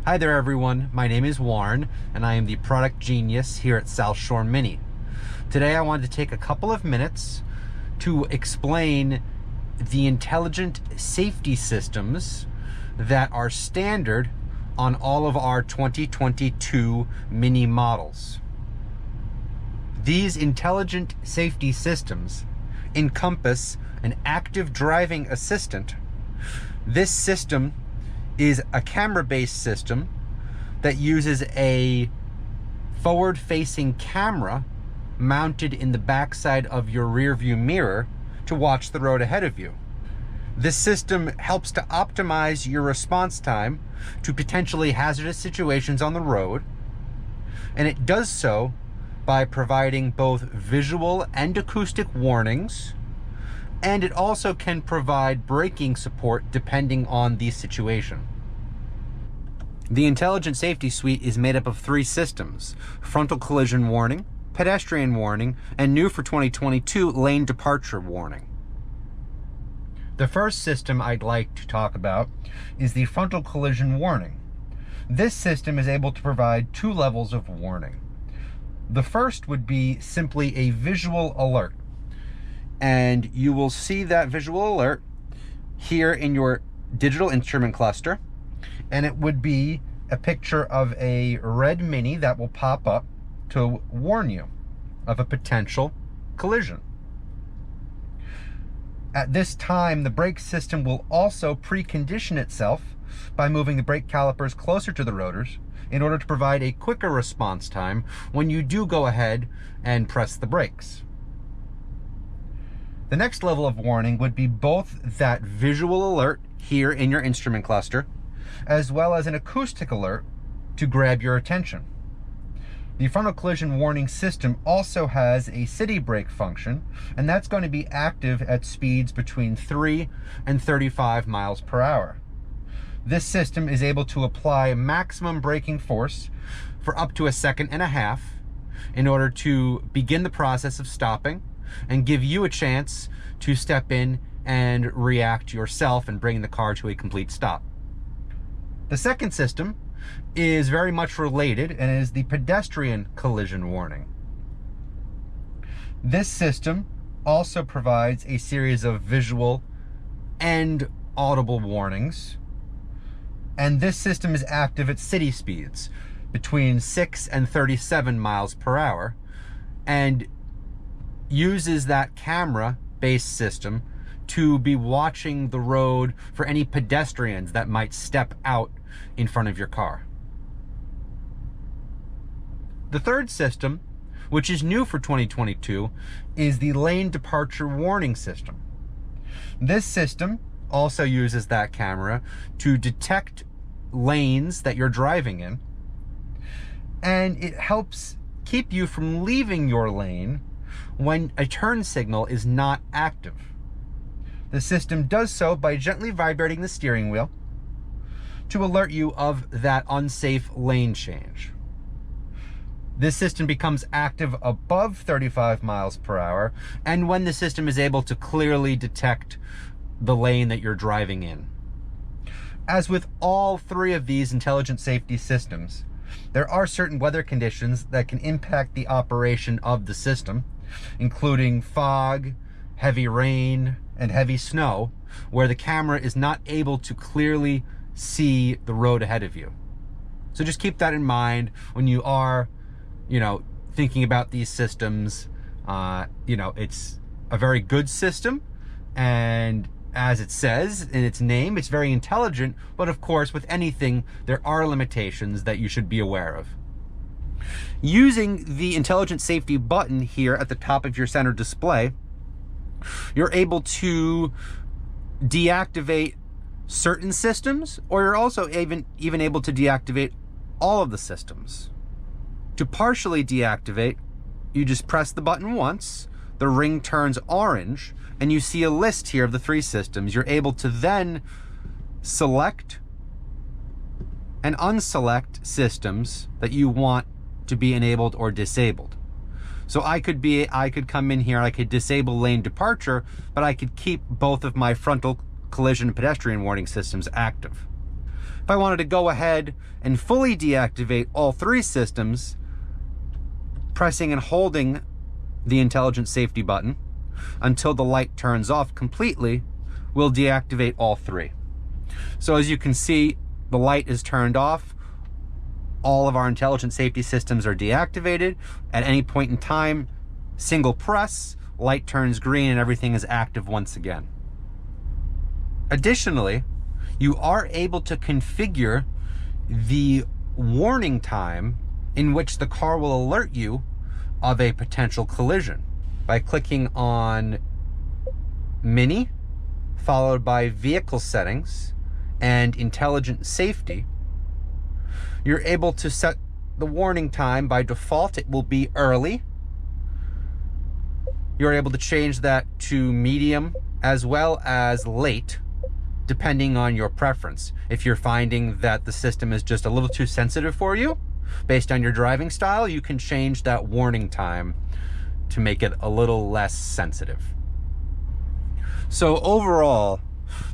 Hi there everyone, my name is Warren and I am the product genius here at South Shore Mini. Today I wanted to take a couple of minutes to explain the intelligent safety systems that are standard on all of our 2022 Mini models. These intelligent safety systems encompass an active driving assistant. This system is a camera-based system that uses a forward-facing camera mounted in the backside of your rear view mirror to watch the road ahead of you. This system helps to optimize your response time to potentially hazardous situations on the road, and it does so by providing both visual and acoustic warnings, and it also can provide braking support depending on the situation. The Intelligent Safety Suite is made up of 3 systems: Frontal Collision Warning, Pedestrian Warning, and new for 2022, Lane Departure Warning. The first system I'd like to talk about is the Frontal Collision Warning. This system is able to provide 2 levels of warning. The first would be simply a visual alert, and you will see that visual alert here in your digital instrument cluster, and it would be a picture of a red Mini that will pop up to warn you of a potential collision. At this time, the brake system will also precondition itself by moving the brake calipers closer to the rotors in order to provide a quicker response time when you do go ahead and press the brakes. The next level of warning would be both that visual alert here in your instrument cluster, as well as an acoustic alert to grab your attention. The Frontal Collision Warning system also has a city brake function, and that's going to be active at speeds between 3 and 35 miles per hour. This system is able to apply maximum braking force for up to 1.5 seconds in order to begin the process of stopping and give you a chance to step in and react yourself and bring the car to a complete stop. The second system is very much related and is the Pedestrian Collision Warning. This system also provides a series of visual and audible warnings, and this system is active at city speeds between 6 and 37 miles per hour and uses that camera-based system to be watching the road for any pedestrians that might step out in front of your car. The third system, which is new for 2022, is the Lane Departure Warning system. This system also uses that camera to detect lanes that you're driving in, and it helps keep you from leaving your lane when a turn signal is not active. The system does so by gently vibrating the steering wheel to alert you of that unsafe lane change. This system becomes active above 35 miles per hour, and when the system is able to clearly detect the lane that you're driving in. As with all 3 of these intelligent safety systems, there are certain weather conditions that can impact the operation of the system, including fog, heavy rain, and heavy snow, where the camera is not able to clearly see the road ahead of you. So just keep that in mind when you are, thinking about these systems. It's a very good system, and as it says in its name, it's very intelligent, but of course, with anything, there are limitations that you should be aware of. Using the Intelligent Safety button here at the top of your center display, you're able to deactivate certain systems, or you're also even able to deactivate all of the systems. To partially deactivate, you just press the button once, the ring turns orange, and you see a list here of the 3 systems. You're able to then select and unselect systems that you want to be enabled or disabled. So I could come in here, I could disable lane departure, but I could keep both of my frontal collision and pedestrian warning systems active. If I wanted to go ahead and fully deactivate all three systems, pressing and holding the intelligent safety button until the light turns off completely will deactivate all three. So as you can see, the light is turned off. All of our intelligent safety systems are deactivated. At any point in time, single press, light turns green and everything is active once again. Additionally, you are able to configure the warning time in which the car will alert you of a potential collision by clicking on Mini, followed by Vehicle Settings and Intelligent Safety. You're able to set the warning time. By default, it will be early. You're able to change that to medium as well as late, depending on your preference. If you're finding that the system is just a little too sensitive for you, based on your driving style, you can change that warning time to make it a little less sensitive. So overall,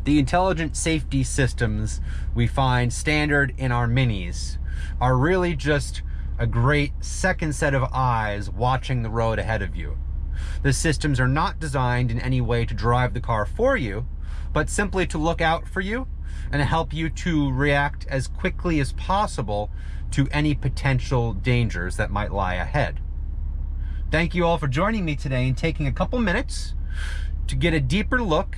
the intelligent safety systems we find standard in our Minis are really just a great second set of eyes watching the road ahead of you. The systems are not designed in any way to drive the car for you, but simply to look out for you and help you to react as quickly as possible to any potential dangers that might lie ahead. Thank you all for joining me today and taking a couple minutes to get a deeper look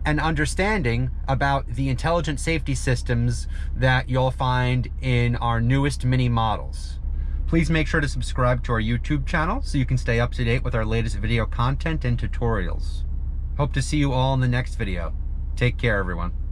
and understanding about the intelligent safety systems that you'll find in our newest Mini models. Please make sure to subscribe to our YouTube channel so you can stay up to date with our latest video content and tutorials. Hope to see you all in the next video. Take care, everyone.